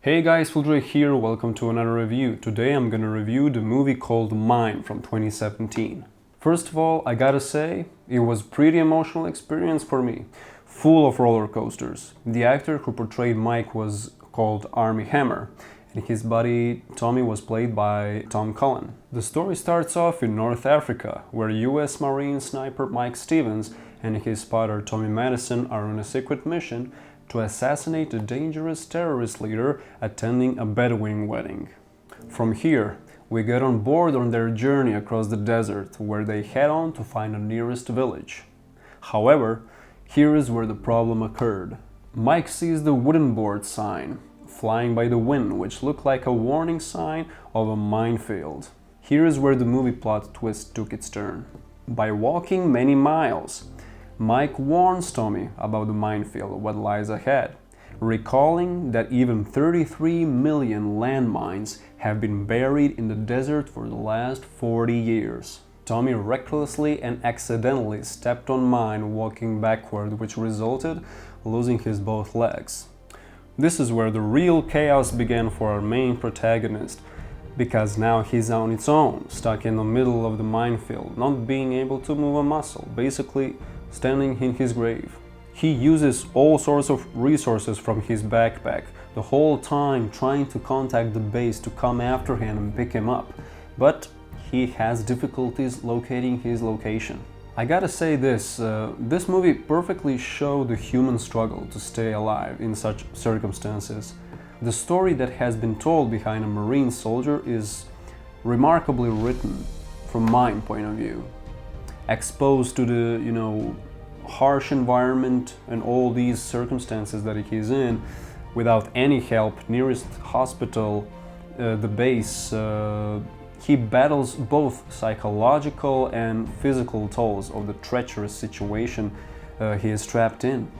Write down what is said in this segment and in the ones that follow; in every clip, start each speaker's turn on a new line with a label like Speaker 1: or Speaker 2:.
Speaker 1: Hey guys, Fuldre here, welcome to another review. Today I'm gonna review the movie called Mine from 2017. First of all, I gotta say, it was a pretty emotional experience for me, full of roller coasters. The actor who portrayed Mike was called Armie Hammer, and his buddy Tommy was played by Tom Cullen. The story starts off in North Africa, where US Marine sniper Mike Stevens and his spotter Tommy Madison are on a secret mission to assassinate a dangerous terrorist leader attending a Bedouin wedding. From here, we get on board on their journey across the desert, where they head on to find the nearest village. However, here is where the problem occurred. Mike sees the wooden board sign flying by the wind, which looked like a warning sign of a minefield. Here is where the movie plot twist took its turn. By walking many miles, Mike warns Tommy about the minefield, what lies ahead, recalling that even 33 million landmines have been buried in the desert for the last 40 years. Tommy recklessly and accidentally stepped on mine walking backward, which resulted losing his both legs. This is where the real chaos began for our main protagonist, because now he's on its own, stuck in the middle of the minefield, not being able to move a muscle, basically standing in his grave. He uses all sorts of resources from his backpack, the whole time trying to contact the base to come after him and pick him up, but he has difficulties locating his location. I gotta say this movie perfectly showed the human struggle to stay alive in such circumstances. The story that has been told behind a Marine soldier is remarkably written from my point of view. Exposed to the, harsh environment and all these circumstances that he's in, without any help, nearest hospital, the base, he battles both psychological and physical tolls of the treacherous situation he is trapped in.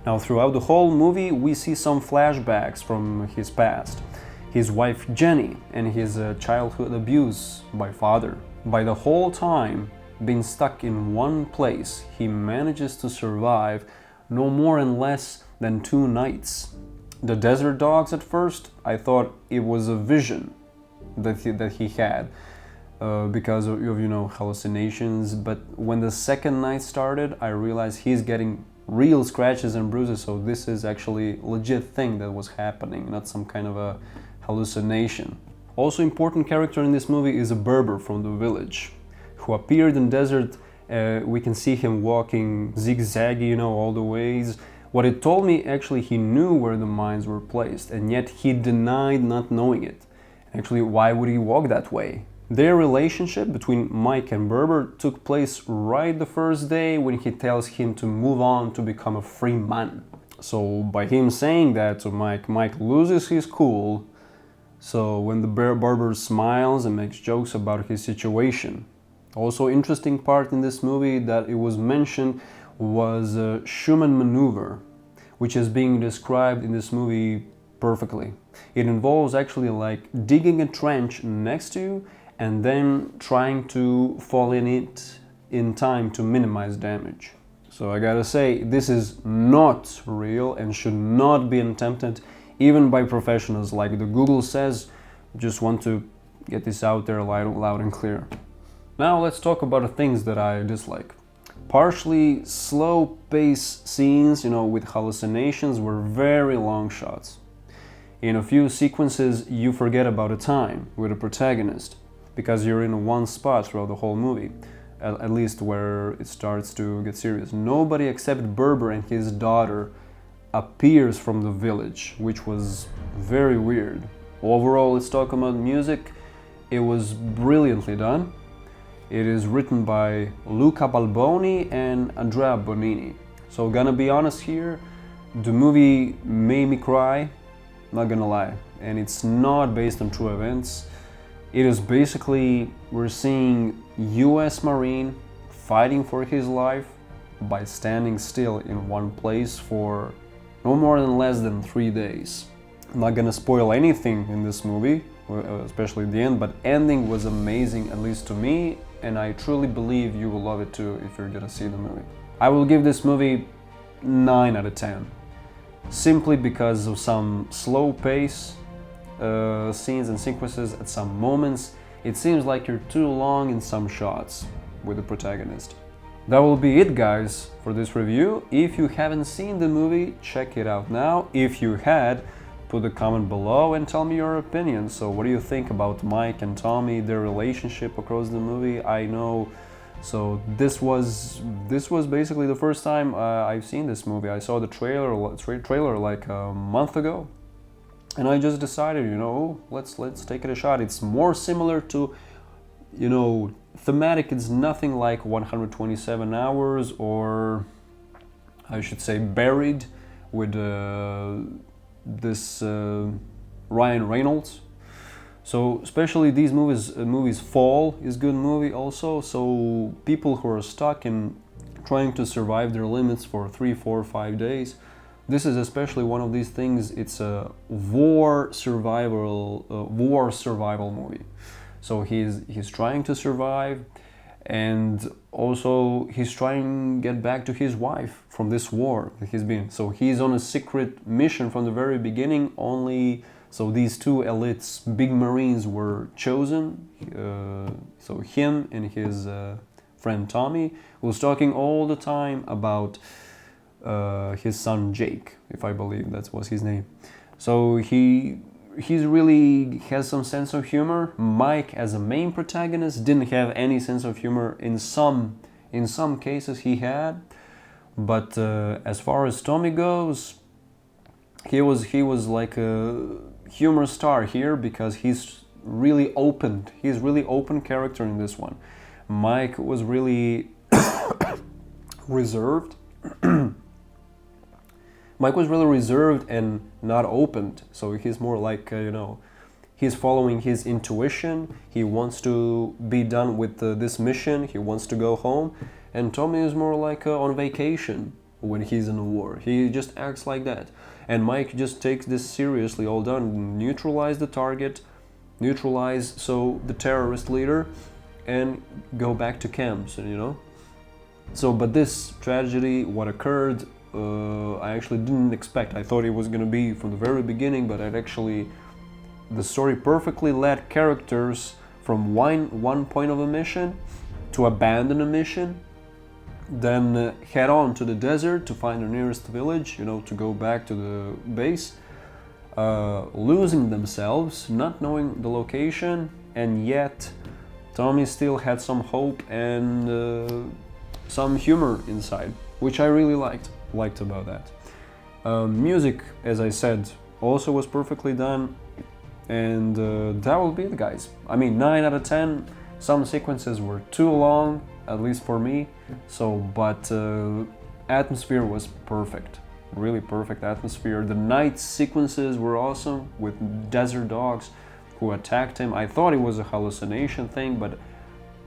Speaker 1: Now, throughout the whole movie, we see some flashbacks from his past. His wife Jenny and his childhood abuse by father. By the whole time being stuck in one place, he manages to survive no more and less than 2 nights. The desert dogs, at first, I thought it was a vision that he had because of hallucinations, but when the second night started, I realized he's getting real scratches and bruises, so this is actually a legit thing that was happening, not some kind of a hallucination. Also important character in this movie is a Berber from the village, who appeared in desert. We can see him walking zigzaggy, all the ways. What it told me, actually, he knew where the mines were placed, and yet he denied not knowing it. Actually, why would he walk that way? Their relationship between Mike and Berber took place right the first day when he tells him to move on to become a free man. So by him saying that to Mike, Mike loses his cool. So when the Berber smiles and makes jokes about his situation. Also interesting part in this movie that it was mentioned was a Schumann maneuver, which is being described in this movie perfectly. It involves actually like digging a trench next to you and then trying to fall in it in time to minimize damage. So I gotta say, this is not real and should not be attempted even by professionals like the Google says. Just want to get this out there loud and clear. Now let's talk about the things that I dislike. Partially slow-paced scenes, with hallucinations, were very long shots. In a few sequences, you forget about the time with the protagonist, because you're in one spot throughout the whole movie, at least where it starts to get serious. Nobody except Berber and his daughter appears from the village, which was very weird. Overall, let's talk about music. It was brilliantly done. It is written by Luca Balboni and Andrea Bonini. So gonna be honest here, the movie made me cry, not gonna lie. And it's not based on true events. It is basically, we're seeing US Marine fighting for his life by standing still in one place for no more than less than 3 days. I'm not gonna spoil anything in this movie, especially the end, but ending was amazing, at least to me, and I truly believe you will love it too if you're gonna see the movie. I will give this movie 9 out of 10. simply because of some slow pace scenes and sequences at some moments. It seems like you're too long in some shots with the protagonist. That will be it, guys, for this review. If you haven't seen the movie, check it out now. If you had, put a comment below and tell me your opinion. So what do you think about Mike and Tommy, their relationship across the movie? I know, so this was basically the first time I've seen this movie. I saw the trailer like a month ago, and I just decided, you know, let's take it a shot. It's more similar to, you know, thematic. It's nothing like 127 Hours, or I should say Buried, with this Ryan Reynolds. So especially these movies, Fall is good movie also. So people who are stuck in trying to survive their limits for 3, 4, 5 days, this is especially one of these things. It's a war survival movie. So he's trying to survive, and also he's trying to get back to his wife from this war that he's been. So he's on a secret mission from the very beginning. Only so these two elites, big Marines, were chosen. So him and his friend Tommy was talking all the time about his son Jake, if I believe that was his name. So he's really has some sense of humor. Mike, as a main protagonist, didn't have any sense of humor. In some cases he had, but as far as Tommy goes, he was like a humor star here, because he's really open. He's really open character in this one. Mike was really reserved. Mike was really reserved and not opened, so he's more like, you know, he's following his intuition. He wants to be done with this mission. He wants to go home. And Tommy is more like on vacation when he's in a war. He just acts like that. And Mike just takes this seriously, all done. Neutralize the target, neutralize the terrorist leader, and go back to camps, you know. So, but this tragedy, what occurred, I actually didn't expect. I thought it was going to be from the very beginning, but the story perfectly led characters from one point of a mission to abandon a mission, then head on to the desert to find the nearest village, you know, to go back to the base, losing themselves, not knowing the location, and yet Tommy still had some hope and some humor inside, which I really liked about that. Music, as I said, also was perfectly done, and that will be it, guys. I mean, 9 out of 10. Some sequences were too long, at least for me. So, but atmosphere was perfect, really perfect atmosphere. The night sequences were awesome with desert dogs who attacked him. I thought it was a hallucination thing, but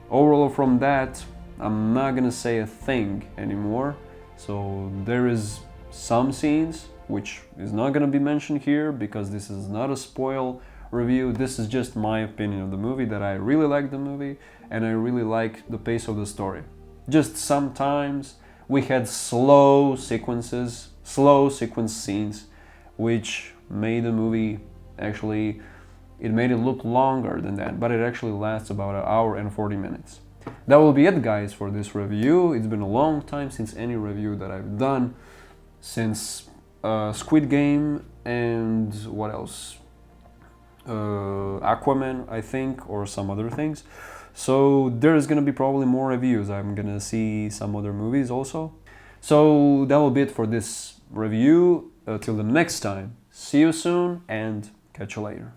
Speaker 1: overall from that, I'm not gonna say a thing anymore. So there is some scenes which is not gonna be mentioned here, because this is not a spoil review. This is just my opinion of the movie, that I really like the movie and I really like the pace of the story. Just sometimes we had slow sequence scenes, which made the movie actually, it made it look longer than that, but it actually lasts about 1 hour and 40 minutes. That will be it, guys, for this review. It's been a long time since any review that I've done, since Squid Game and what else? Aquaman, I think, or some other things. So there's gonna be probably more reviews. I'm gonna see some other movies also. So that will be it for this review. Till the next time, see you soon and catch you later.